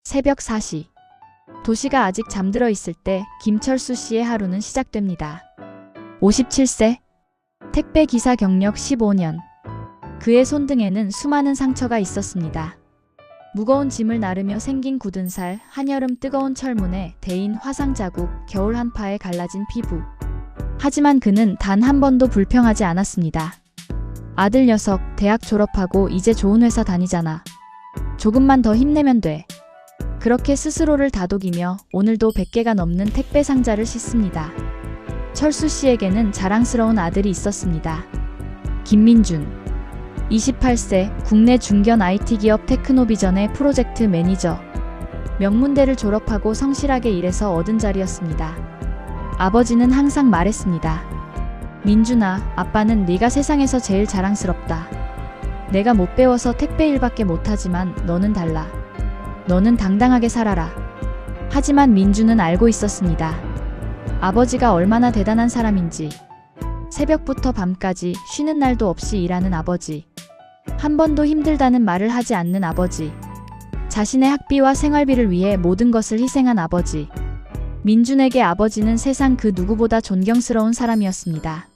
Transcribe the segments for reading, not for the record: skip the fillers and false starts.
새벽 4시. 도시가 아직 잠들어 있을 때 김철수 씨의 하루는 시작됩니다. 57세. 택배 기사 경력 15년. 그의 손등에는 수많은 상처가 있었습니다. 무거운 짐을 나르며 생긴 굳은 살, 한여름 뜨거운 철문에 데인 화상 자국, 겨울 한파에 갈라진 피부. 하지만 그는 단 한 번도 불평하지 않았습니다. 아들 녀석, 대학 졸업하고 이제 좋은 회사 다니잖아. 조금만 더 힘내면 돼. 그렇게 스스로를 다독이며 오늘도 100개가 넘는 택배 상자를 싣습니다. 철수 씨에게는 자랑스러운 아들이 있었습니다. 김민준. 28세, 국내 중견 IT 기업 테크노비전의 프로젝트 매니저. 명문대를 졸업하고 성실하게 일해서 얻은 자리였습니다. 아버지는 항상 말했습니다. 민준아, 아빠는 네가 세상에서 제일 자랑스럽다. 내가 못 배워서 택배 일밖에 못하지만 너는 달라. 너는 당당하게 살아라. 하지만 민준은 알고 있었습니다. 아버지가 얼마나 대단한 사람인지. 새벽부터 밤까지 쉬는 날도 없이 일하는 아버지. 한 번도 힘들다는 말을 하지 않는 아버지. 자신의 학비와 생활비를 위해 모든 것을 희생한 아버지. 민준에게 아버지는 세상 그 누구보다 존경스러운 사람이었습니다.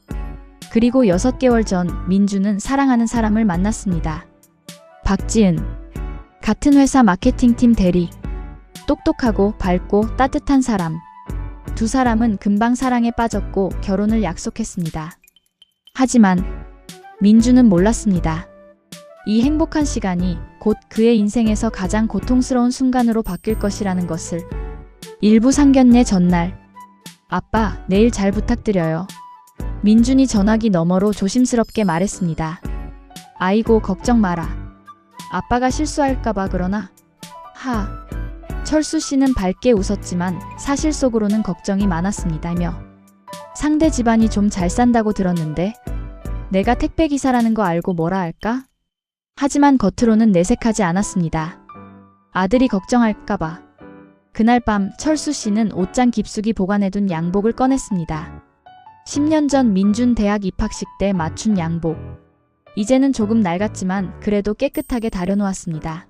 그리고 6개월 전 민준은 사랑하는 사람을 만났습니다. 박지은. 같은 회사 마케팅팀 대리. 똑똑하고 밝고 따뜻한 사람. 두 사람은 금방 사랑에 빠졌고 결혼을 약속했습니다. 하지만 민준은 몰랐습니다. 이 행복한 시간이 곧 그의 인생에서 가장 고통스러운 순간으로 바뀔 것이라는 것을. 일부 상견례 전날. 아빠, 내일 잘 부탁드려요. 민준이 전화기 너머로 조심스럽게 말했습니다. 아이고, 걱정 마라. 아빠가 실수할까봐 그러나? 하. 철수 씨는 밝게 웃었지만 사실 속으로는 걱정이 많았습니다며. 상대 집안이 좀 잘 산다고 들었는데 내가 택배기사라는 거 알고 뭐라 할까? 하지만 겉으로는 내색하지 않았습니다. 아들이 걱정할까봐. 그날 밤 철수 씨는 옷장 깊숙이 보관해둔 양복을 꺼냈습니다. 10년 전 민준 대학 입학식 때 맞춘 양복. 이제는 조금 낡았지만 그래도 깨끗하게 다려놓았습니다.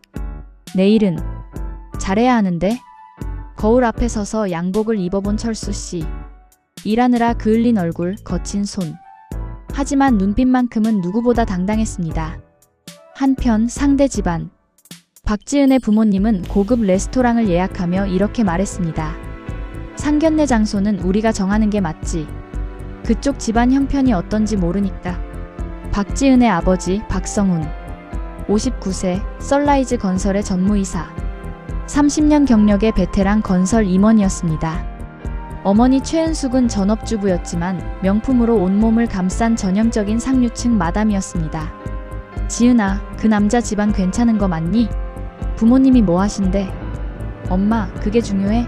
내일은 잘해야 하는데? 거울 앞에 서서 양복을 입어본 철수 씨. 일하느라 그을린 얼굴, 거친 손. 하지만 눈빛만큼은 누구보다 당당했습니다. 한편 상대 집안. 박지은의 부모님은 고급 레스토랑을 예약하며 이렇게 말했습니다. 상견례 장소는 우리가 정하는 게 맞지. 그쪽 집안 형편이 어떤지 모르니까. 박지은의 아버지 박성훈. 59세, 썬라이즈 건설의 전무이사. 30년 경력의 베테랑 건설 임원이었습니다. 어머니 최은숙은 전업주부였지만 명품으로 온몸을 감싼 전형적인 상류층 마담이었습니다. 지은아, 그 남자 집안 괜찮은 거 맞니? 부모님이 뭐 하신대? 엄마, 그게 중요해?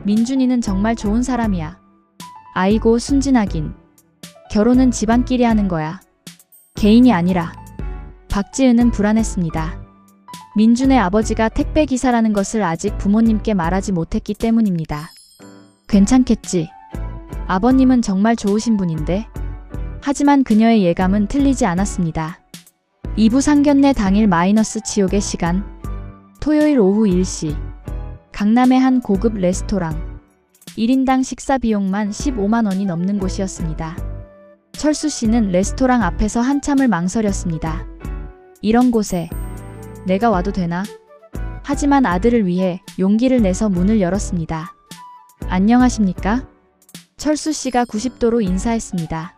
민준이는 정말 좋은 사람이야. 아이고, 순진하긴. 결혼은 집안끼리 하는 거야. 개인이 아니라. 박지은은 불안했습니다. 민준의 아버지가 택배기사라는 것을 아직 부모님께 말하지 못했기 때문입니다. 괜찮겠지. 아버님은 정말 좋으신 분인데. 하지만 그녀의 예감은 틀리지 않았습니다. 2부 상견례 당일 마이너스 치욕의 시간. 토요일 오후 1시. 강남의 한 고급 레스토랑. 1인당 식사 비용만 15만 원이 넘는 곳이었습니다. 철수 씨는 레스토랑 앞에서 한참을 망설였습니다. 이런 곳에 내가 와도 되나? 하지만 아들을 위해 용기를 내서 문을 열었습니다. 안녕하십니까? 철수 씨가 90도로 인사했습니다.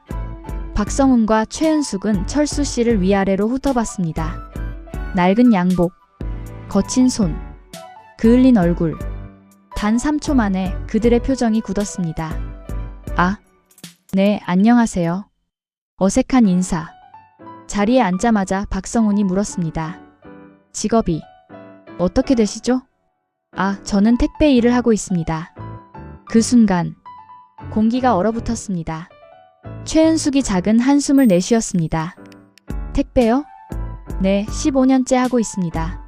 박성훈과 최은숙은 철수 씨를 위아래로 훑어봤습니다. 낡은 양복, 거친 손, 그을린 얼굴. 단 3초 만에 그들의 표정이 굳었습니다. 아, 네, 안녕하세요. 어색한 인사. 자리에 앉자마자 박성훈이 물었습니다. 직업이 어떻게 되시죠? 아, 저는 택배 일을 하고 있습니다. 그 순간 공기가 얼어붙었습니다. 최은숙이 작은 한숨을 내쉬었습니다. 택배요? 네, 15년째 하고 있습니다.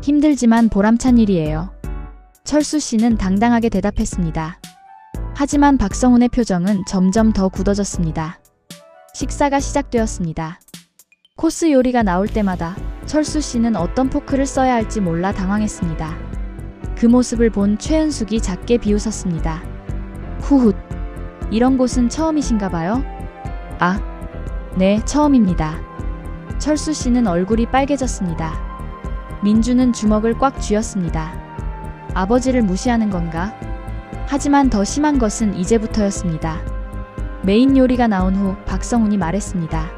힘들지만 보람찬 일이에요. 철수 씨는 당당하게 대답했습니다. 하지만 박성훈의 표정은 점점 더 굳어졌습니다. 식사가 시작되었습니다. 코스 요리가 나올 때마다 철수 씨는 어떤 포크를 써야 할지 몰라 당황했습니다. 그 모습을 본 최은숙이 작게 비웃었습니다. 후훗. 이런 곳은 처음이신가 봐요? 아, 네, 처음입니다. 철수 씨는 얼굴이 빨개졌습니다. 민주는 주먹을 꽉 쥐었습니다. 아버지를 무시하는 건가? 하지만 더 심한 것은 이제부터였습니다. 메인 요리가 나온 후 박성훈이 말했습니다.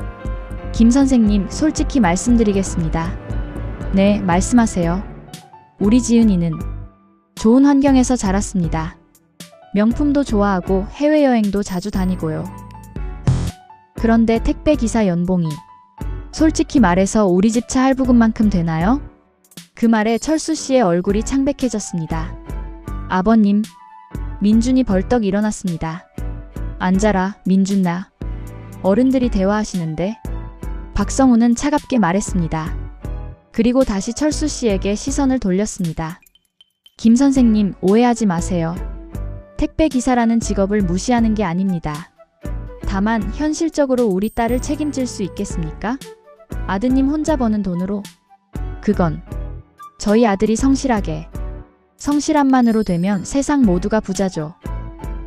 김 선생님, 솔직히 말씀드리겠습니다. 네, 말씀하세요. 우리 지은이는 좋은 환경에서 자랐습니다. 명품도 좋아하고 해외여행도 자주 다니고요. 그런데 택배기사 연봉이 솔직히 말해서 우리 집 차 할부금만큼 되나요? 그 말에 철수 씨의 얼굴이 창백해졌습니다. 아버님, 민준이 벌떡 일어났습니다. 앉아라, 민준아. 어른들이 대화하시는데. 박성훈은 차갑게 말했습니다. 그리고 다시 철수 씨에게 시선을 돌렸습니다. 김 선생님, 오해하지 마세요. 택배기사라는 직업을 무시하는 게 아닙니다. 다만 현실적으로 우리 딸을 책임질 수 있겠습니까? 아드님 혼자 버는 돈으로. 그건 저희 아들이 성실함만으로 되면 세상 모두가 부자죠.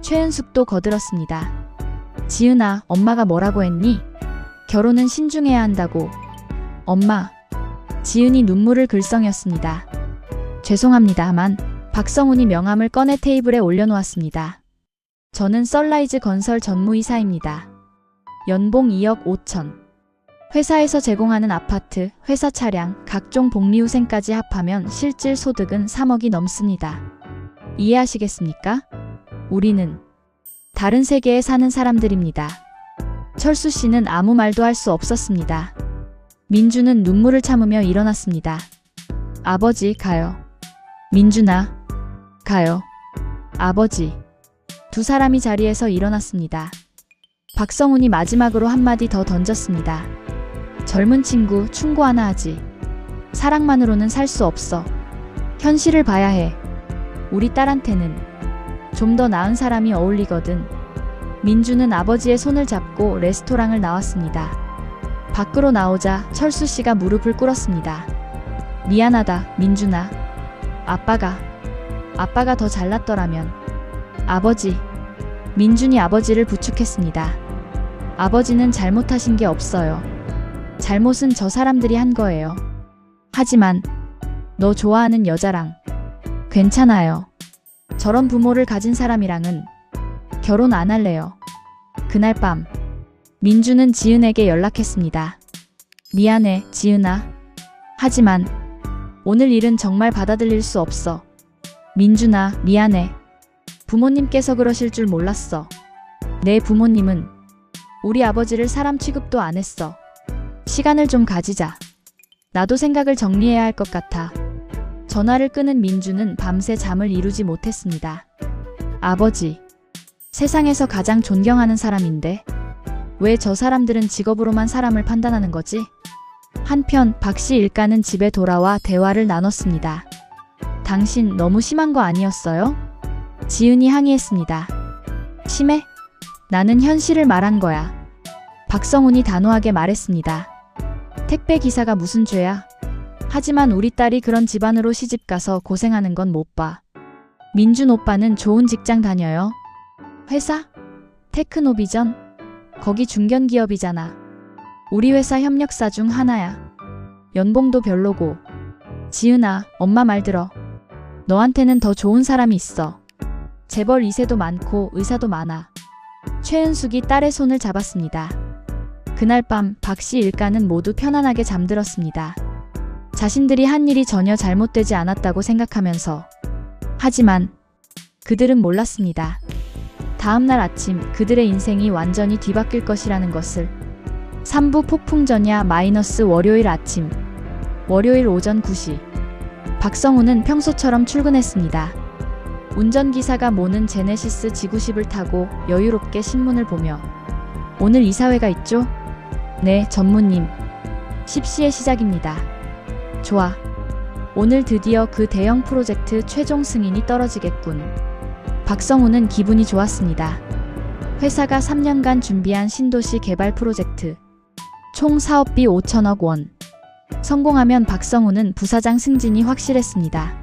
최은숙도 거들었습니다. 지은아, 엄마가 뭐라고 했니? 결혼은 신중해야 한다고. 엄마. 지은이 눈물을 글썽였습니다. 죄송합니다만 박성훈이 명함을 꺼내 테이블에 올려놓았습니다. 저는 썬라이즈 건설 전무이사입니다. 연봉 2억 5천. 회사에서 제공하는 아파트, 회사 차량, 각종 복리후생까지 합하면 실질 소득은 3억이 넘습니다. 이해하시겠습니까? 우리는 다른 세계에 사는 사람들입니다. 철수 씨는 아무 말도 할 수 없었습니다. 민주는 눈물을 참으며 일어났습니다. 아버지, 가요. 민준아, 가요. 아버지. 두 사람이 자리에서 일어났습니다. 박성훈이 마지막으로 한마디 더 던졌습니다. 젊은 친구, 충고 하나 하지. 사랑만으로는 살 수 없어. 현실을 봐야 해. 우리 딸한테는 좀 더 나은 사람이 어울리거든. 민주는 아버지의 손을 잡고 레스토랑을 나왔습니다. 밖으로 나오자 철수 씨가 무릎을 꿇었습니다. 미안하다, 민준아. 아빠가 더 잘났더라면. 아버지. 민준이 아버지를 부축했습니다. 아버지는 잘못하신 게 없어요. 잘못은 저 사람들이 한 거예요. 하지만 너 좋아하는 여자랑 괜찮아요. 저런 부모를 가진 사람이랑은 결혼 안 할래요. 그날 밤 민주는 지은에게 연락했습니다. 미안해, 지은아. 하지만 오늘 일은 정말 받아들일 수 없어. 민준아, 미안해. 부모님께서 그러실 줄 몰랐어. 내 부모님은 우리 아버지를 사람 취급도 안 했어. 시간을 좀 가지자. 나도 생각을 정리해야 할 것 같아. 전화를 끄는 민주는 밤새 잠을 이루지 못했습니다. 아버지. 세상에서 가장 존경하는 사람인데 왜 저 사람들은 직업으로만 사람을 판단하는 거지? 한편 박씨 일가는 집에 돌아와 대화를 나눴습니다. 당신 너무 심한 거 아니었어요? 지은이 항의했습니다. 심해? 나는 현실을 말한 거야. 박성훈이 단호하게 말했습니다. 택배 기사가 무슨 죄야? 하지만 우리 딸이 그런 집안으로 시집가서 고생하는 건 못 봐. 민준 오빠는 좋은 직장 다녀요. 회사? 테크노비전? 거기 중견기업이잖아. 우리 회사 협력사 중 하나야. 연봉도 별로고. 지은아, 엄마 말 들어. 너한테는 더 좋은 사람이 있어. 재벌 2세도 많고 의사도 많아. 최은숙이 딸의 손을 잡았습니다. 그날 밤 박씨 일가는 모두 편안하게 잠들었습니다. 자신들이 한 일이 전혀 잘못되지 않았다고 생각하면서. 하지만 그들은 몰랐습니다. 다음날 아침 그들의 인생이 완전히 뒤바뀔 것이라는 것을. 3부 폭풍전야 마이너스 월요일 아침. 월요일 오전 9시. 박성훈은 평소처럼 출근했습니다. 운전기사가 모는 제네시스 G90을 타고 여유롭게 신문을 보며. 오늘 이사회가 있죠? 네, 전무님. 10시에 시작입니다. 좋아. 오늘 드디어 그 대형 프로젝트 최종 승인이 떨어지겠군. 박성훈은 기분이 좋았습니다. 회사가 3년간 준비한 신도시 개발 프로젝트. 총 사업비 5천억 원. 성공하면 박성훈은 부사장 승진이 확실했습니다.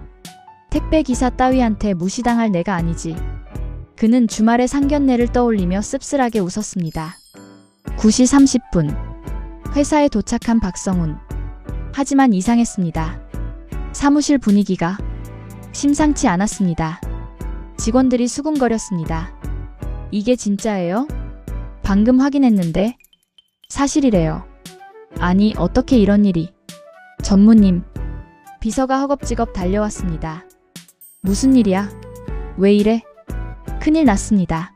택배기사 따위한테 무시당할 내가 아니지. 그는 주말의 상견례를 떠올리며 씁쓸하게 웃었습니다. 9시 30분. 회사에 도착한 박성훈. 하지만 이상했습니다. 사무실 분위기가 심상치 않았습니다. 직원들이 수군거렸습니다. 이게 진짜예요? 방금 확인했는데. 사실이래요. 아니, 어떻게 이런 일이. 전무님. 비서가 허겁지겁 달려왔습니다. 무슨 일이야? 왜 이래? 큰일 났습니다.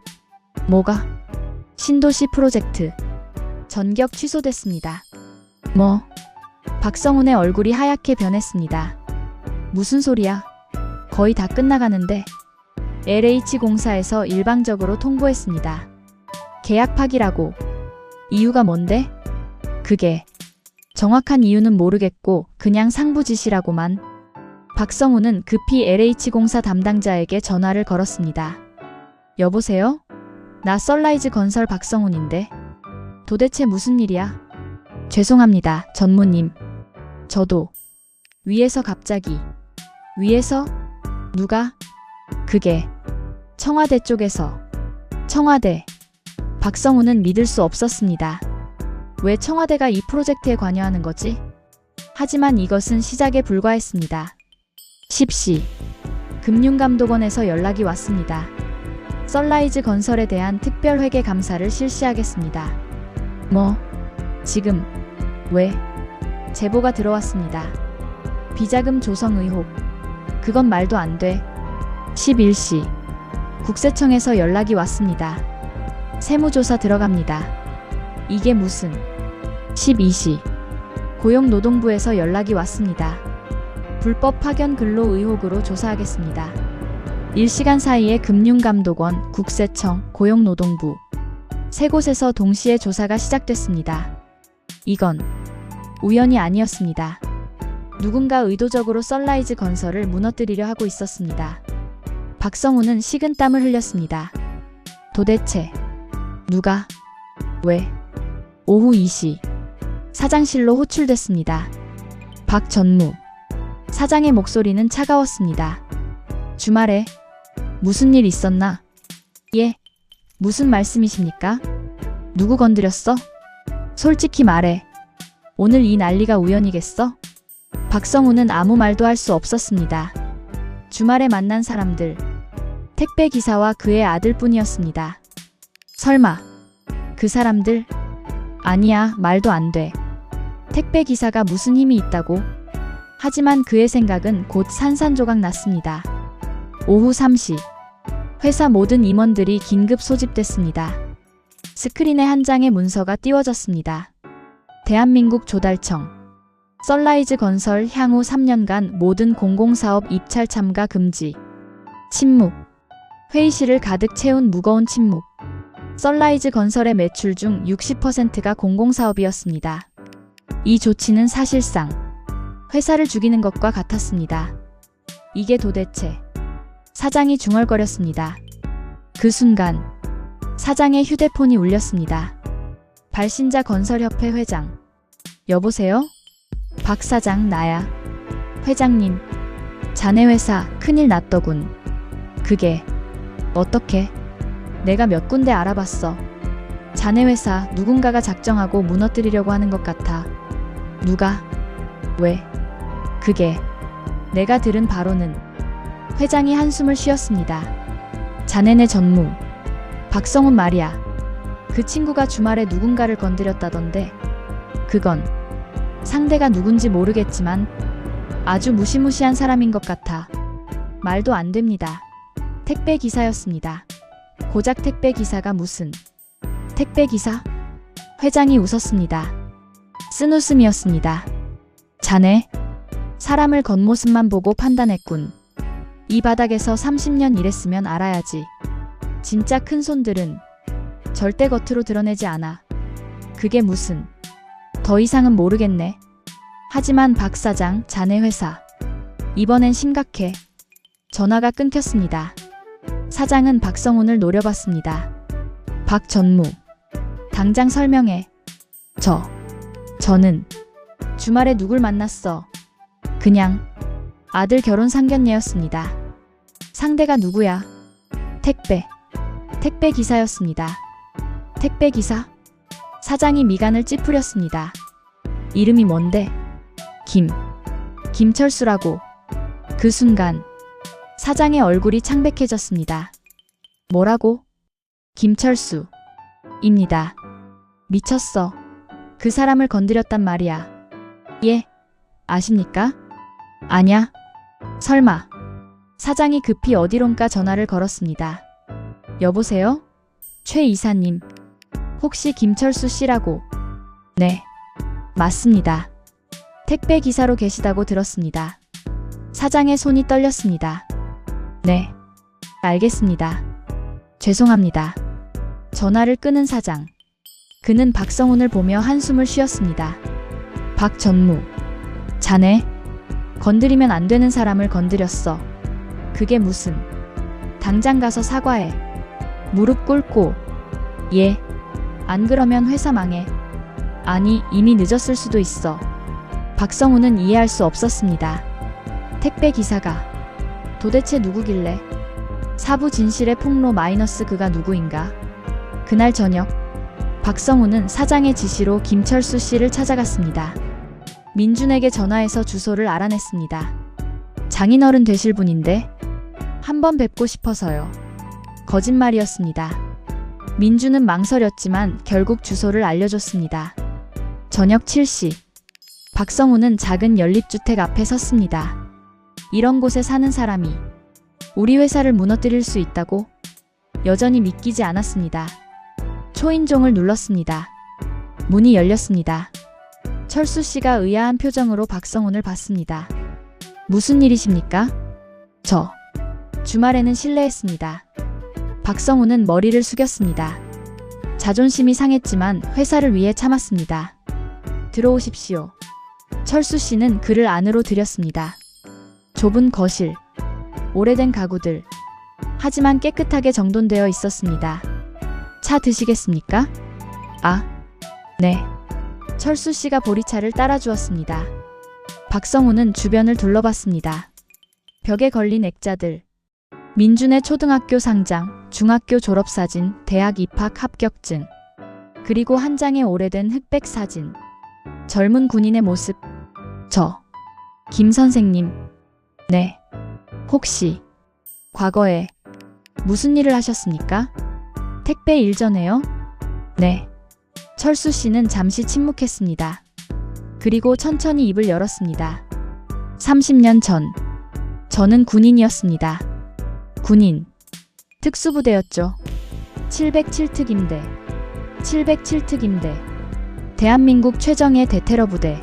뭐가? 신도시 프로젝트. 전격 취소됐습니다. 뭐? 박성훈의 얼굴이 하얗게 변했습니다. 무슨 소리야? 거의 다 끝나가는데. LH공사에서 일방적으로 통보했습니다. 계약 파기라고. 이유가 뭔데? 그게. 정확한 이유는 모르겠고 그냥 상부 지시라고만. 박성훈은 급히 LH공사 담당자에게 전화를 걸었습니다. 여보세요? 나 썬라이즈 건설 박성훈인데. 도대체 무슨 일이야? 죄송합니다, 전무님. 저도. 위에서 갑자기. 위에서? 누가? 그게. 청와대 쪽에서. 청와대. 박성훈은 믿을 수 없었습니다. 왜 청와대가 이 프로젝트에 관여하는 거지? 하지만 이것은 시작에 불과했습니다. 10시. 금융감독원에서 연락이 왔습니다. 썬라이즈 건설에 대한 특별회계 감사를 실시하겠습니다. 뭐? 지금? 왜? 제보가 들어왔습니다. 비자금 조성 의혹. 그건 말도 안 돼. 11시. 국세청에서 연락이 왔습니다. 세무조사 들어갑니다. 이게 무슨. 12시. 고용노동부에서 연락이 왔습니다. 불법 파견 근로 의혹으로 조사하겠습니다. 1시간 사이에 금융감독원, 국세청, 고용노동부 세 곳에서 동시에 조사가 시작됐습니다. 이건 우연이 아니었습니다. 누군가 의도적으로 썬라이즈 건설을 무너뜨리려 하고 있었습니다. 박성훈은 식은땀을 흘렸습니다. 도대체 누가? 왜? 오후 2시. 사장실로 호출됐습니다. 박 전무. 사장의 목소리는 차가웠습니다. 주말에 무슨 일 있었나? 예. 무슨 말씀이십니까? 누구 건드렸어? 솔직히 말해. 오늘 이 난리가 우연이겠어? 박성훈은 아무 말도 할 수 없었습니다. 주말에 만난 사람들. 택배 기사와 그의 아들뿐이었습니다. 설마 그 사람들? 아니야, 말도 안 돼. 택배 기사가 무슨 힘이 있다고? 하지만 그의 생각은 곧 산산조각 났습니다. 오후 3시. 회사 모든 임원들이 긴급 소집됐습니다. 스크린에 한 장의 문서가 띄워졌습니다. 대한민국 조달청. 썬라이즈 건설 향후 3년간 모든 공공사업 입찰 참가 금지. 침묵. 회의실을 가득 채운 무거운 침묵. 썬라이즈 건설의 매출 중 60%가 공공사업이었습니다. 이 조치는 사실상 회사를 죽이는 것과 같았습니다. 이게 도대체. 사장이 중얼거렸습니다. 그 순간 사장의 휴대폰이 울렸습니다. 발신자 건설협회 회장. 여보세요? 박 사장, 나야. 회장님. 자네 회사 큰일 났더군. 그게 어떻게? 내가 몇 군데 알아봤어. 자네 회사 누군가가 작정하고 무너뜨리려고 하는 것 같아. 누가? 왜? 그게 내가 들은 바로는. 회장이 한숨을 쉬었습니다. 자네네 전무. 박성훈 말이야. 그 친구가 주말에 누군가를 건드렸다던데. 그건 상대가 누군지 모르겠지만 아주 무시무시한 사람인 것 같아. 말도 안 됩니다. 택배 기사였습니다. 고작 택배 기사가 무슨. 택배 기사? 회장이 웃었습니다. 쓴 웃음이었습니다. 자네, 사람을 겉모습만 보고 판단했군. 이 바닥에서 30년 일했으면 알아야지. 진짜 큰 손들은 절대 겉으로 드러내지 않아. 그게 무슨. 더 이상은 모르겠네. 하지만 박 사장, 자네 회사. 이번엔 심각해. 전화가 끊겼습니다. 사장은 박성훈을 노려봤습니다. 박 전무. 당장 설명해. 저는 주말에 누굴 만났어. 그냥 아들 결혼 상견례였습니다. 상대가 누구야? 택배 기사였습니다. 택배 기사? 사장이 미간을 찌푸렸습니다. 이름이 뭔데? 김철수라고. 그 순간 사장의 얼굴이 창백해졌습니다. 뭐라고? 김철수입니다. 미쳤어. 그 사람을 건드렸단 말이야. 예, 아십니까? 아냐? 설마. 사장이 급히 어디론가 전화를 걸었습니다. 여보세요? 최 이사님. 혹시 김철수 씨라고? 네, 맞습니다. 택배 기사로 계시다고 들었습니다. 사장의 손이 떨렸습니다. 네, 알겠습니다. 죄송합니다. 전화를 끊은 사장. 그는 박성훈을 보며 한숨을 쉬었습니다. 박전무. 자네, 건드리면 안 되는 사람을 건드렸어. 그게 무슨. 당장 가서 사과해. 무릎 꿇고. 예. 안 그러면 회사 망해. 아니, 이미 늦었을 수도 있어. 박성훈은 이해할 수 없었습니다. 택배 기사가 도대체 누구길래? 사부 진실의 폭로 마이너스 그가 누구인가? 그날 저녁 박성훈은 사장의 지시로 김철수 씨를 찾아갔습니다. 민준에게 전화해서 주소를 알아냈습니다. 장인어른 되실 분인데 한번 뵙고 싶어서요. 거짓말이었습니다. 민준은 망설였지만 결국 주소를 알려줬습니다. 저녁 7시 박성훈은 작은 연립주택 앞에 섰습니다. 이런 곳에 사는 사람이 우리 회사를 무너뜨릴 수 있다고? 여전히 믿기지 않았습니다. 초인종을 눌렀습니다. 문이 열렸습니다. 철수 씨가 의아한 표정으로 박성훈을 봤습니다. 무슨 일이십니까? 저 주말에는 실례했습니다. 박성훈은 머리를 숙였습니다. 자존심이 상했지만 회사를 위해 참았습니다. 들어오십시오. 철수 씨는 그를 안으로 들였습니다. 좁은 거실, 오래된 가구들, 하지만 깨끗하게 정돈되어 있었습니다. 차 드시겠습니까? 아, 네. 철수 씨가 보리차를 따라주었습니다. 박성훈은 주변을 둘러봤습니다. 벽에 걸린 액자들, 민준의 초등학교 상장, 중학교 졸업사진, 대학 입학 합격증, 그리고 한 장의 오래된 흑백 사진. 젊은 군인의 모습. 저, 김 선생님. 네. 혹시 과거에 무슨 일을 하셨습니까? 택배 일 전에요? 네. 철수 씨는 잠시 침묵했습니다. 그리고 천천히 입을 열었습니다. 30년 전, 저는 군인이었습니다. 군인. 특수부대였죠. 707특임대. 707특임대. 대한민국 최정예 대테러 부대.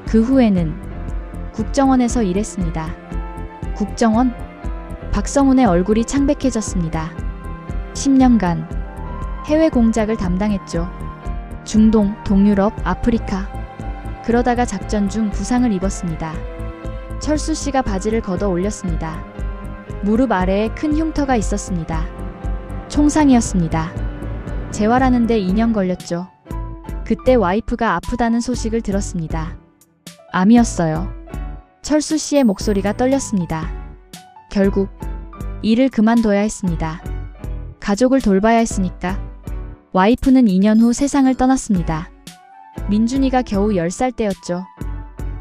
그 후에는 국정원에서 일했습니다. 국정원? 박성훈의 얼굴이 창백해졌습니다. 10년간 해외 공작을 담당했죠. 중동, 동유럽, 아프리카. 그러다가 작전 중 부상을 입었습니다. 철수 씨가 바지를 걷어 올렸습니다. 무릎 아래에 큰 흉터가 있었습니다. 총상이었습니다. 재활하는데 2년 걸렸죠. 그때 와이프가 아프다는 소식을 들었습니다. 암이었어요. 철수 씨의 목소리가 떨렸습니다. 결국 일을 그만둬야 했습니다. 가족을 돌봐야 했으니까. 와이프는 2년 후 세상을 떠났습니다. 민준이가 겨우 10살 때였죠.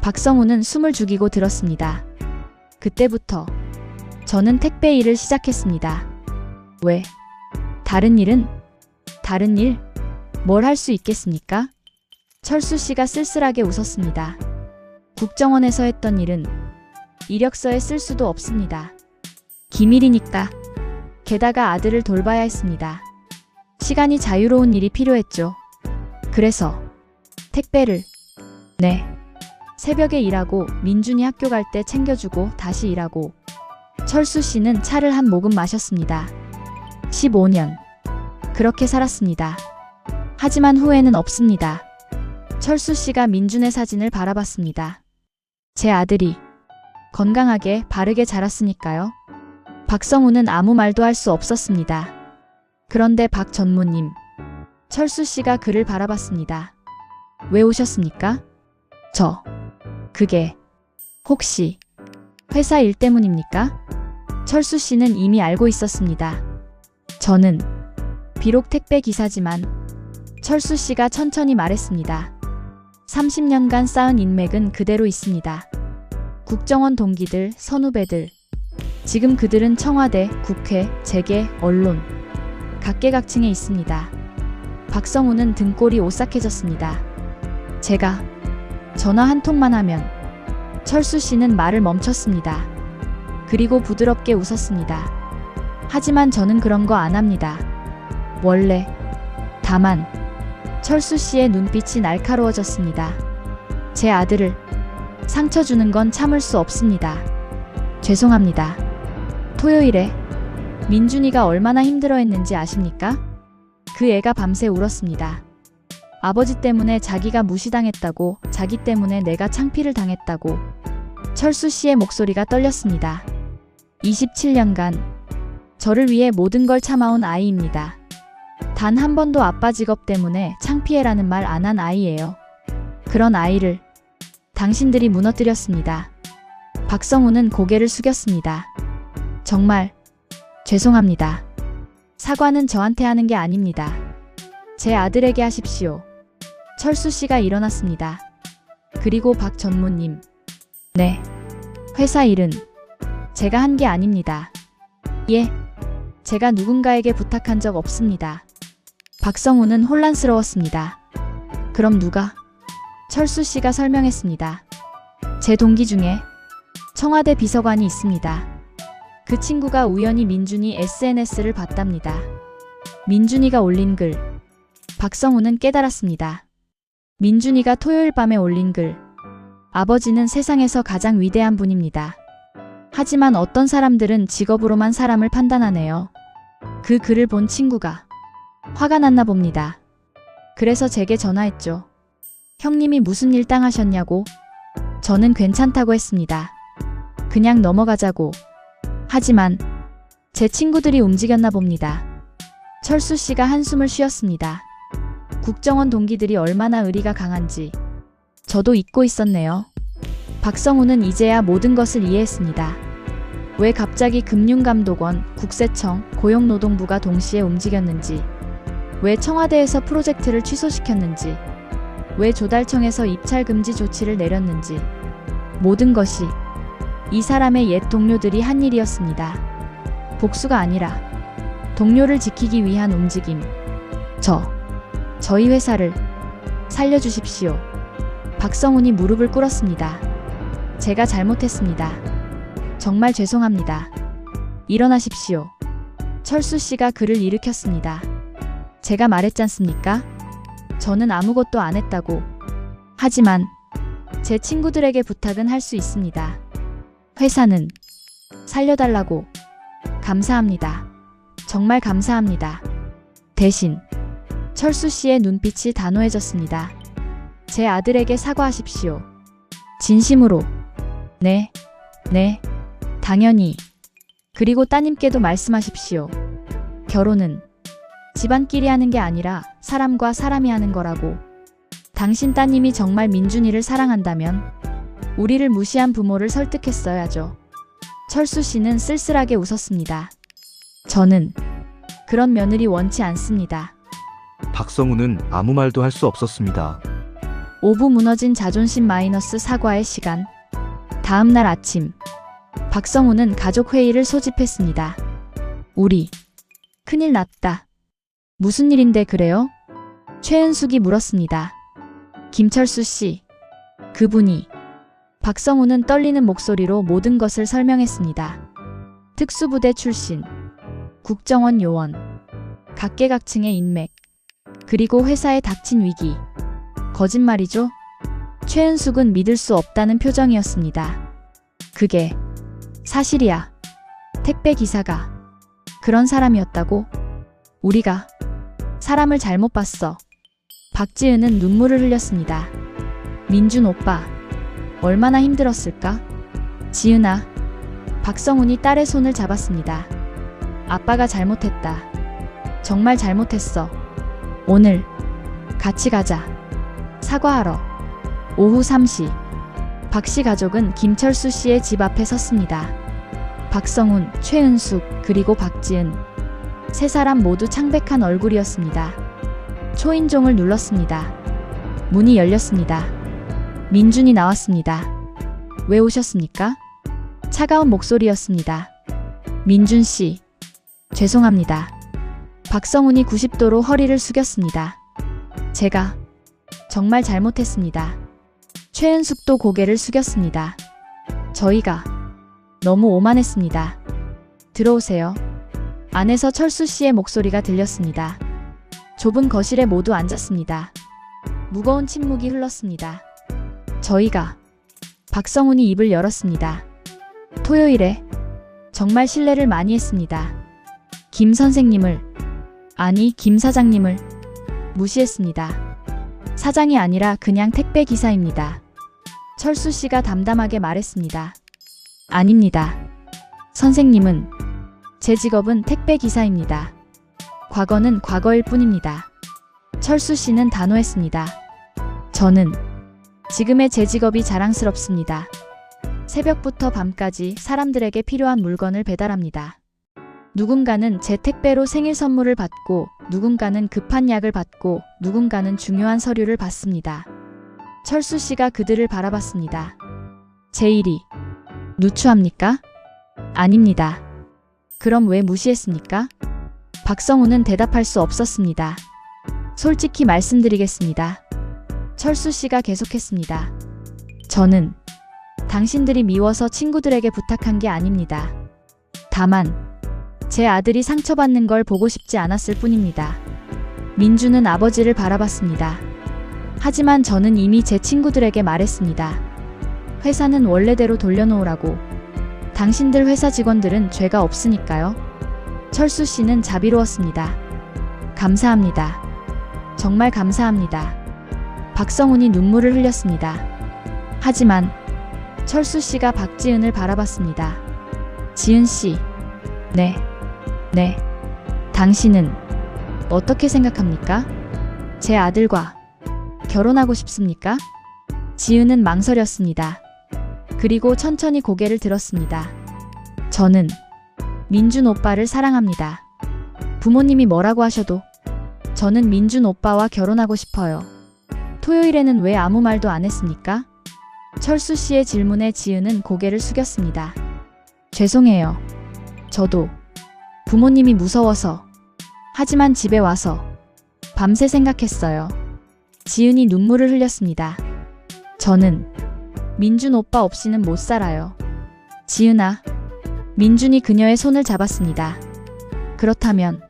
박성훈은 숨을 죽이고 들었습니다. 그때부터 저는 택배 일을 시작했습니다. 왜? 다른 일은? 다른 일? 뭘 할 수 있겠습니까? 철수 씨가 쓸쓸하게 웃었습니다. 국정원에서 했던 일은 이력서에 쓸 수도 없습니다. 기밀이니까. 게다가 아들을 돌봐야 했습니다. 시간이 자유로운 일이 필요했죠. 그래서 택배를. 네. 새벽에 일하고 민준이 학교 갈 때 챙겨주고 다시 일하고. 철수 씨는 차를 한 모금 마셨습니다. 15년. 그렇게 살았습니다. 하지만 후회는 없습니다. 철수 씨가 민준의 사진을 바라봤습니다. 제 아들이 건강하게 바르게 자랐으니까요. 박성훈은 아무 말도 할 수 없었습니다. 그런데 박 전무님. 철수 씨가 그를 바라봤습니다. 왜 오셨습니까? 그게 혹시 회사 일 때문입니까? 철수 씨는 이미 알고 있었습니다. 저는 비록 택배 기사지만 철수 씨가 천천히 말했습니다. 30년간 쌓은 인맥은 그대로 있습니다. 국정원 동기들, 선후배들. 지금 그들은 청와대, 국회, 재계, 언론 각계각층에 있습니다. 박성우는 등골이 오싹해졌습니다. 제가 전화 한 통만 하면 철수 씨는 말을 멈췄습니다. 그리고 부드럽게 웃었습니다. 하지만 저는 그런 거 안 합니다. 원래. 다만 철수 씨의 눈빛이 날카로워졌습니다. 제 아들을 상처 주는 건 참을 수 없습니다. 죄송합니다. 토요일에 민준이가 얼마나 힘들어했는지 아십니까? 그 애가 밤새 울었습니다. 아버지 때문에 자기가 무시당했다고, 자기 때문에 내가 창피를 당했다고. 철수 씨의 목소리가 떨렸습니다. 27년간 저를 위해 모든 걸 참아온 아이입니다. 단 한 번도 아빠 직업 때문에 창피해라는 말 안 한 아이예요. 그런 아이를 당신들이 무너뜨렸습니다. 박성우는 고개를 숙였습니다. 정말 죄송합니다. 사과는 저한테 하는 게 아닙니다. 제 아들에게 하십시오. 철수 씨가 일어났습니다. 그리고 박 전무님. 네. 회사 일은 제가 한 게 아닙니다. 예. 제가 누군가에게 부탁한 적 없습니다. 박성우는 혼란스러웠습니다. 그럼 누가? 철수 씨가 설명했습니다. 제 동기 중에 청와대 비서관이 있습니다. 그 친구가 우연히 민준이 SNS를 봤답니다. 민준이가 올린 글. 박성우는 깨달았습니다. 민준이가 토요일 밤에 올린 글. 아버지는 세상에서 가장 위대한 분입니다. 하지만 어떤 사람들은 직업으로만 사람을 판단하네요. 그 글을 본 친구가 화가 났나 봅니다. 그래서 제게 전화했죠. 형님이 무슨 일 당하셨냐고. 저는 괜찮다고 했습니다. 그냥 넘어가자고. 하지만 제 친구들이 움직였나 봅니다. 철수 씨가 한숨을 쉬었습니다. 국정원 동기들이 얼마나 의리가 강한지 저도 잊고 있었네요. 박성우는 이제야 모든 것을 이해했습니다. 왜 갑자기 금융감독원, 국세청, 고용노동부가 동시에 움직였는지, 왜 청와대에서 프로젝트를 취소시켰는지, 왜 조달청에서 입찰 금지 조치를 내렸는지, 모든 것이 이 사람의 옛 동료들이 한 일이었습니다. 복수가 아니라 동료를 지키기 위한 움직임. 저희 회사를 살려주십시오. 박성훈이 무릎을 꿇었습니다. 제가 잘못했습니다. 정말 죄송합니다. 일어나십시오. 철수 씨가 그를 일으켰습니다. 제가 말했잖습니까? 저는 아무것도 안 했다고. 하지만 제 친구들에게 부탁은 할 수 있습니다. 회사는 살려달라고. 감사합니다. 정말 감사합니다. 대신 철수 씨의 눈빛이 단호해졌습니다. 제 아들에게 사과하십시오. 진심으로. 네, 당연히. 그리고 따님께도 말씀하십시오. 결혼은 집안끼리 하는 게 아니라 사람과 사람이 하는 거라고. 당신 따님이 정말 민준이를 사랑한다면 우리를 무시한 부모를 설득했어야죠. 철수 씨는 쓸쓸하게 웃었습니다. 저는 그런 며느리 원치 않습니다. 박성우는 아무 말도 할 수 없었습니다. 오부 무너진 자존심 마이너스 사과의 시간. 다음 날 아침, 박성우는 가족회의를 소집했습니다. 우리 큰일 났다. 무슨 일인데 그래요? 최은숙이 물었습니다. 김철수 씨. 그분이. 박성우는 떨리는 목소리로 모든 것을 설명했습니다. 특수부대 출신, 국정원 요원, 각계각층의 인맥, 그리고 회사에 닥친 위기. 거짓말이죠? 최은숙은 믿을 수 없다는 표정이었습니다. 그게 사실이야. 택배 기사가 그런 사람이었다고? 우리가 사람을 잘못 봤어. 박지은은 눈물을 흘렸습니다. 민준 오빠, 얼마나 힘들었을까? 지은아. 박성훈이 딸의 손을 잡았습니다. 아빠가 잘못했다. 정말 잘못했어. 오늘 같이 가자. 사과하러. 오후 3시. 박 씨 가족은 김철수 씨의 집 앞에 섰습니다. 박성훈, 최은숙, 그리고 박지은. 세 사람 모두 창백한 얼굴이었습니다. 초인종을 눌렀습니다. 문이 열렸습니다. 민준이 나왔습니다. 왜 오셨습니까? 차가운 목소리였습니다. 민준 씨, 죄송합니다. 박성훈이 90도로 허리를 숙였습니다. 제가 정말 잘못했습니다. 최은숙도 고개를 숙였습니다. 저희가 너무 오만했습니다. 들어오세요. 안에서 철수 씨의 목소리가 들렸습니다. 좁은 거실에 모두 앉았습니다. 무거운 침묵이 흘렀습니다. 저희가 박성훈이 입을 열었습니다. 토요일에 정말 실례를 많이 했습니다. 김 선생님을, 아니 김 사장님을 무시했습니다. 사장이 아니라 그냥 택배 기사입니다. 철수 씨가 담담하게 말했습니다. 아닙니다. 선생님은, 제 직업은 택배 기사입니다. 과거는 과거일 뿐입니다. 철수 씨는 단호했습니다. 저는 지금의 제 직업이 자랑스럽습니다. 새벽부터 밤까지 사람들에게 필요한 물건을 배달합니다. 누군가는 제 택배로 생일 선물을 받고, 누군가는 급한 약을 받고, 누군가는 중요한 서류를 받습니다. 철수 씨가 그들을 바라봤습니다. 제 일이 누추합니까? 아닙니다. 그럼 왜 무시했습니까? 박성훈은 대답할 수 없었습니다. 솔직히 말씀드리겠습니다. 철수 씨가 계속했습니다. 저는 당신들이 미워서 친구들에게 부탁한 게 아닙니다. 다만 제 아들이 상처받는 걸 보고 싶지 않았을 뿐입니다. 민주는 아버지를 바라봤습니다. 하지만 저는 이미 제 친구들에게 말했습니다. 회사는 원래대로 돌려놓으라고. 당신들 회사 직원들은 죄가 없으니까요. 철수 씨는 자비로웠습니다. 감사합니다. 정말 감사합니다. 박성훈이 눈물을 흘렸습니다. 하지만 철수 씨가 박지은을 바라봤습니다. 지은 씨, 네. 당신은 어떻게 생각합니까? 제 아들과 결혼하고 싶습니까? 지은은 망설였습니다. 그리고 천천히 고개를 들었습니다. 저는 민준 오빠를 사랑합니다. 부모님이 뭐라고 하셔도 저는 민준 오빠와 결혼하고 싶어요. 토요일에는 왜 아무 말도 안 했습니까? 철수 씨의 질문에 지은은 고개를 숙였습니다. 죄송해요. 저도 부모님이 무서워서. 하지만 집에 와서 밤새 생각했어요. 지은이 눈물을 흘렸습니다. 저는 민준 오빠 없이는 못 살아요. 지은아. 민준이 그녀의 손을 잡았습니다. 그렇다면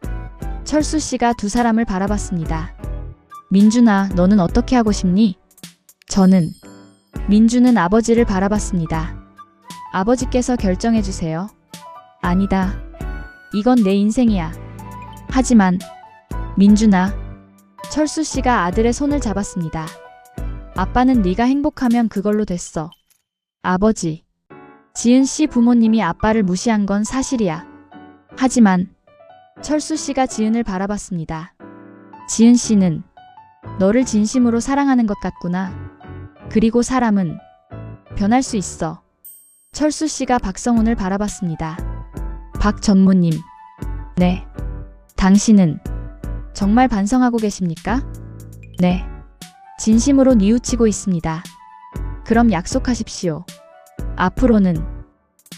철수 씨가 두 사람을 바라봤습니다. 민준아, 너는 어떻게 하고 싶니? 저는. 민준은 아버지를 바라봤습니다. 아버지께서 결정해 주세요. 아니다. 이건 내 인생이야. 하지만 민준아. 철수 씨가 아들의 손을 잡았습니다. 아빠는 네가 행복하면 그걸로 됐어. 아버지. 지은 씨 부모님이 아빠를 무시한 건 사실이야. 하지만 철수 씨가 지은을 바라봤습니다. 지은 씨는 너를 진심으로 사랑하는 것 같구나. 그리고 사람은 변할 수 있어. 철수 씨가 박성훈을 바라봤습니다. 박 전무님. 네. 당신은 정말 반성하고 계십니까? 네. 진심으로 뉘우치고 있습니다. 그럼 약속하십시오. 앞으로는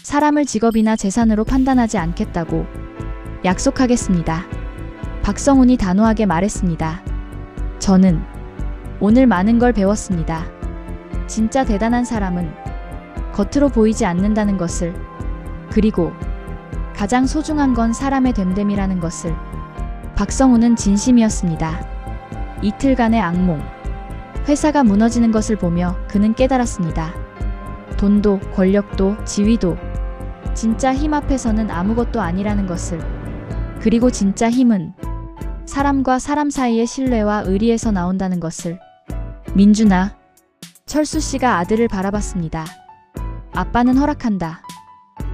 사람을 직업이나 재산으로 판단하지 않겠다고. 약속하겠습니다. 박성훈이 단호하게 말했습니다. 저는 오늘 많은 걸 배웠습니다. 진짜 대단한 사람은 겉으로 보이지 않는다는 것을, 그리고 가장 소중한 건 사람의 됨됨이라는 것을. 박성훈은 진심이었습니다. 이틀간의 악몽. 회사가 무너지는 것을 보며 그는 깨달았습니다. 돈도, 권력도, 지위도 진짜 힘 앞에서는 아무것도 아니라는 것을. 그리고 진짜 힘은 사람과 사람 사이의 신뢰와 의리에서 나온다는 것을. 민준아. 철수 씨가 아들을 바라봤습니다. 아빠는 허락한다.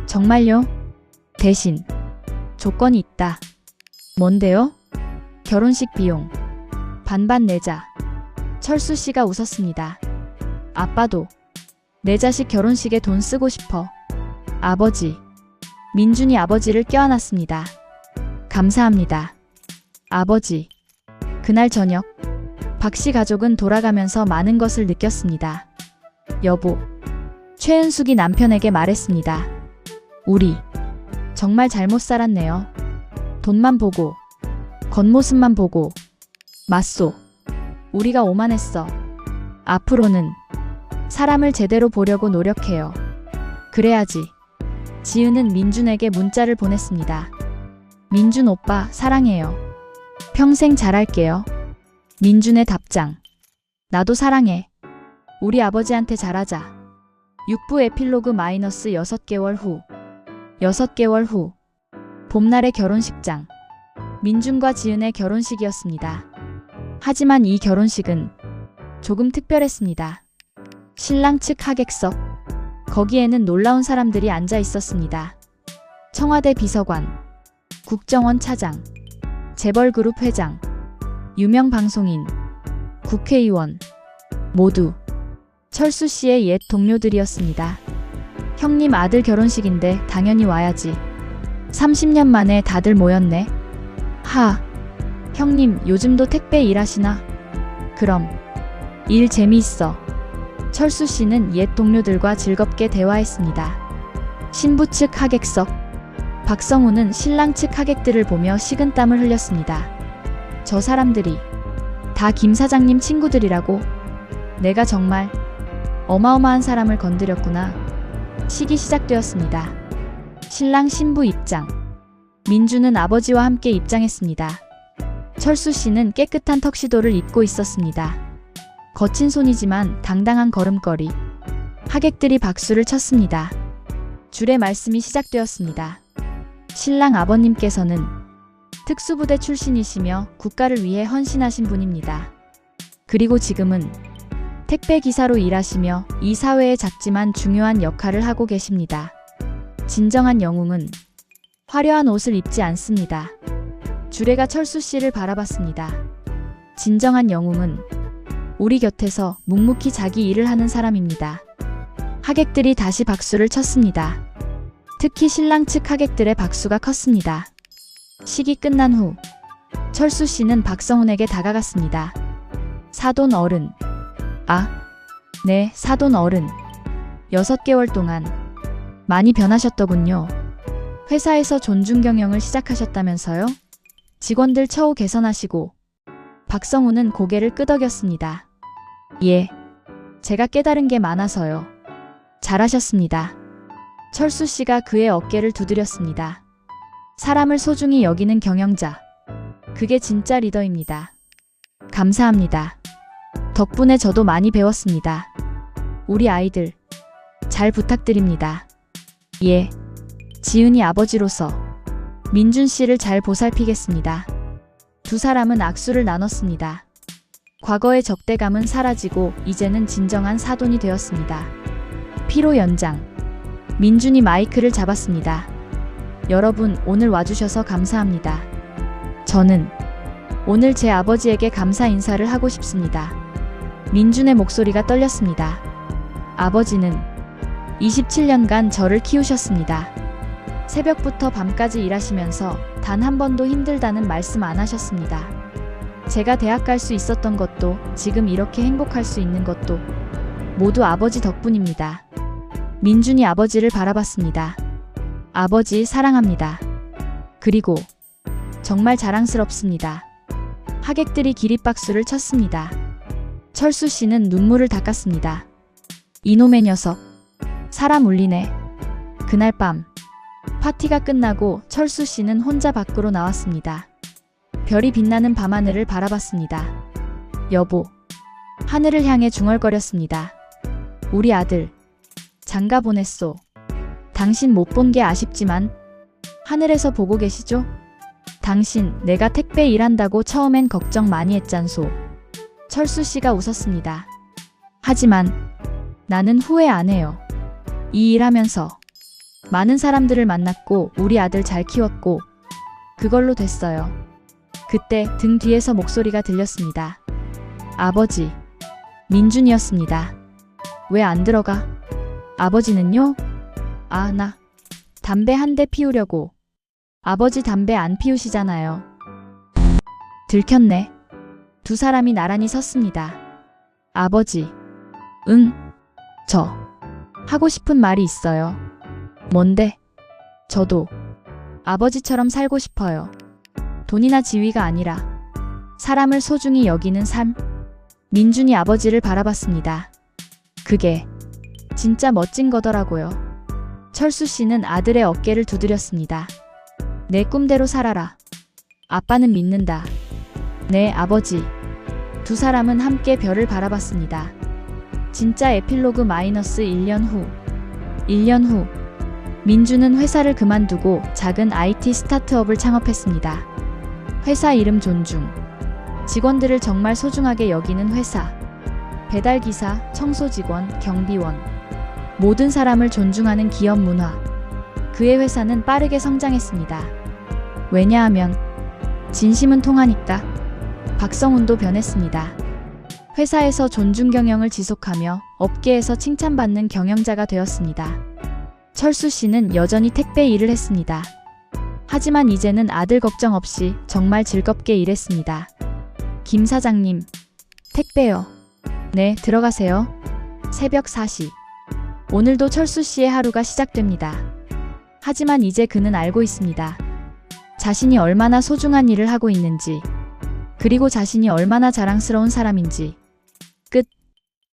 정말요? 대신 조건이 있다. 뭔데요? 결혼식 비용 반반 내자. 철수 씨가 웃었습니다. 아빠도 내 자식 결혼식에 돈 쓰고 싶어. 아버지. 민준이 아버지를 껴안았습니다. 감사합니다. 아버지. 그날 저녁, 박씨 가족은 돌아가면서 많은 것을 느꼈습니다. 여보. 최은숙이 남편에게 말했습니다. 우리 정말 잘못 살았네요. 돈만 보고, 겉모습만 보고. 맞소. 우리가 오만했어. 앞으로는 사람을 제대로 보려고 노력해요. 그래야지. 지은은 민준에게 문자를 보냈습니다. 민준 오빠 사랑해요. 평생 잘할게요. 민준의 답장. 나도 사랑해. 우리 아버지한테 잘하자. 6부 에필로그 마이너스 6개월 후. 6개월 후. 봄날의 결혼식장. 민준과 지은의 결혼식이었습니다. 하지만 이 결혼식은 조금 특별했습니다. 신랑 측 하객석. 거기에는 놀라운 사람들이 앉아 있었습니다. 청와대 비서관, 국정원 차장, 재벌그룹 회장, 유명 방송인, 국회의원, 모두 철수 씨의 옛 동료들이었습니다. 형님 아들 결혼식인데 당연히 와야지. 30년 만에 다들 모였네. 하, 형님 요즘도 택배 일하시나? 그럼 일 재미있어. 철수 씨는 옛 동료들과 즐겁게 대화했습니다. 신부 측 하객석. 박성우는 신랑 측 하객들을 보며 식은땀을 흘렸습니다. 저 사람들이 다 김 사장님 친구들이라고? 내가 정말 어마어마한 사람을 건드렸구나. 식이 시작되었습니다. 신랑 신부 입장. 민준은 아버지와 함께 입장했습니다. 철수 씨는 깨끗한 턱시도를 입고 있었습니다. 거친 손이지만 당당한 걸음걸이. 하객들이 박수를 쳤습니다. 줄의 말씀이 시작되었습니다. 신랑 아버님께서는 특수부대 출신이시며 국가를 위해 헌신하신 분입니다. 그리고 지금은 택배 기사로 일하시며 이 사회에 작지만 중요한 역할을 하고 계십니다. 진정한 영웅은 화려한 옷을 입지 않습니다. 주례가 철수 씨를 바라봤습니다. 진정한 영웅은 우리 곁에서 묵묵히 자기 일을 하는 사람입니다. 하객들이 다시 박수를 쳤습니다. 특히 신랑 측 하객들의 박수가 컸습니다. 식이 끝난 후 철수 씨는 박성훈에게 다가갔습니다. 사돈 어른. 아, 네, 사돈 어른. 6개월 동안 많이 변하셨더군요. 회사에서 존중 경영을 시작하셨다면서요? 직원들 처우 개선하시고. 박성훈은 고개를 끄덕였습니다. 예, 제가 깨달은 게 많아서요. 잘하셨습니다. 철수 씨가 그의 어깨를 두드렸습니다. 사람을 소중히 여기는 경영자. 그게 진짜 리더입니다. 감사합니다. 덕분에 저도 많이 배웠습니다. 우리 아이들 잘 부탁드립니다. 예, 지은이 아버지로서 민준 씨를 잘 보살피겠습니다. 두 사람은 악수를 나눴습니다. 과거의 적대감은 사라지고 이제는 진정한 사돈이 되었습니다. 피로 연장. 민준이 마이크를 잡았습니다. 여러분, 오늘 와주셔서 감사합니다. 저는 오늘 제 아버지에게 감사 인사를 하고 싶습니다. 민준의 목소리가 떨렸습니다. 아버지는 27년간 저를 키우셨습니다. 새벽부터 밤까지 일하시면서 단 한 번도 힘들다는 말씀 안 하셨습니다. 제가 대학 갈 수 있었던 것도, 지금 이렇게 행복할 수 있는 것도 모두 아버지 덕분입니다. 민준이 아버지를 바라봤습니다. 아버지 사랑합니다. 그리고 정말 자랑스럽습니다. 하객들이 기립박수를 쳤습니다. 철수 씨는 눈물을 닦았습니다. 이놈의 녀석. 사람 울리네. 그날 밤 파티가 끝나고 철수 씨는 혼자 밖으로 나왔습니다. 별이 빛나는 밤하늘을 바라봤습니다. 여보. 하늘을 향해 중얼거렸습니다. 우리 아들 장가 보냈소. 당신 못 본 게 아쉽지만 하늘에서 보고 계시죠? 당신 내가 택배 일한다고 처음엔 걱정 많이 했잖소. 철수 씨가 웃었습니다. 하지만 나는 후회 안 해요. 이 일하면서 많은 사람들을 만났고 우리 아들 잘 키웠고 그걸로 됐어요. 그때 등 뒤에서 목소리가 들렸습니다. 아버지. 민준이었습니다. 왜 안 들어가? 아버지는요? 아, 나 담배 한 대 피우려고. 아버지 담배 안 피우시잖아요. 들켰네. 두 사람이 나란히 섰습니다. 아버지. 응. 저 하고 싶은 말이 있어요. 뭔데? 저도 아버지처럼 살고 싶어요. 돈이나 지위가 아니라 사람을 소중히 여기는 삶. 민준이 아버지를 바라봤습니다. 그게 진짜 멋진 거더라고요. 철수 씨는 아들의 어깨를 두드렸습니다. 내 꿈대로 살아라. 아빠는 믿는다. 네, 아버지. 두 사람은 함께 별을 바라봤습니다. 진짜 에필로그 -1년 후. 1년 후. 민주는 회사를 그만두고 작은 IT 스타트업을 창업했습니다. 회사 이름 존중. 직원들을 정말 소중하게 여기는 회사. 배달기사, 청소직원, 경비원. 모든 사람을 존중하는 기업 문화. 그의 회사는 빠르게 성장했습니다. 왜냐하면 진심은 통하니까. 박성훈도 변했습니다. 회사에서 존중 경영을 지속하며 업계에서 칭찬받는 경영자가 되었습니다. 철수 씨는 여전히 택배 일을 했습니다. 하지만 이제는 아들 걱정 없이 정말 즐겁게 일했습니다. 김 사장님, 택배요. 네, 들어가세요. 새벽 4시. 오늘도 철수 씨의 하루가 시작됩니다. 하지만 이제 그는 알고 있습니다. 자신이 얼마나 소중한 일을 하고 있는지, 그리고 자신이 얼마나 자랑스러운 사람인지.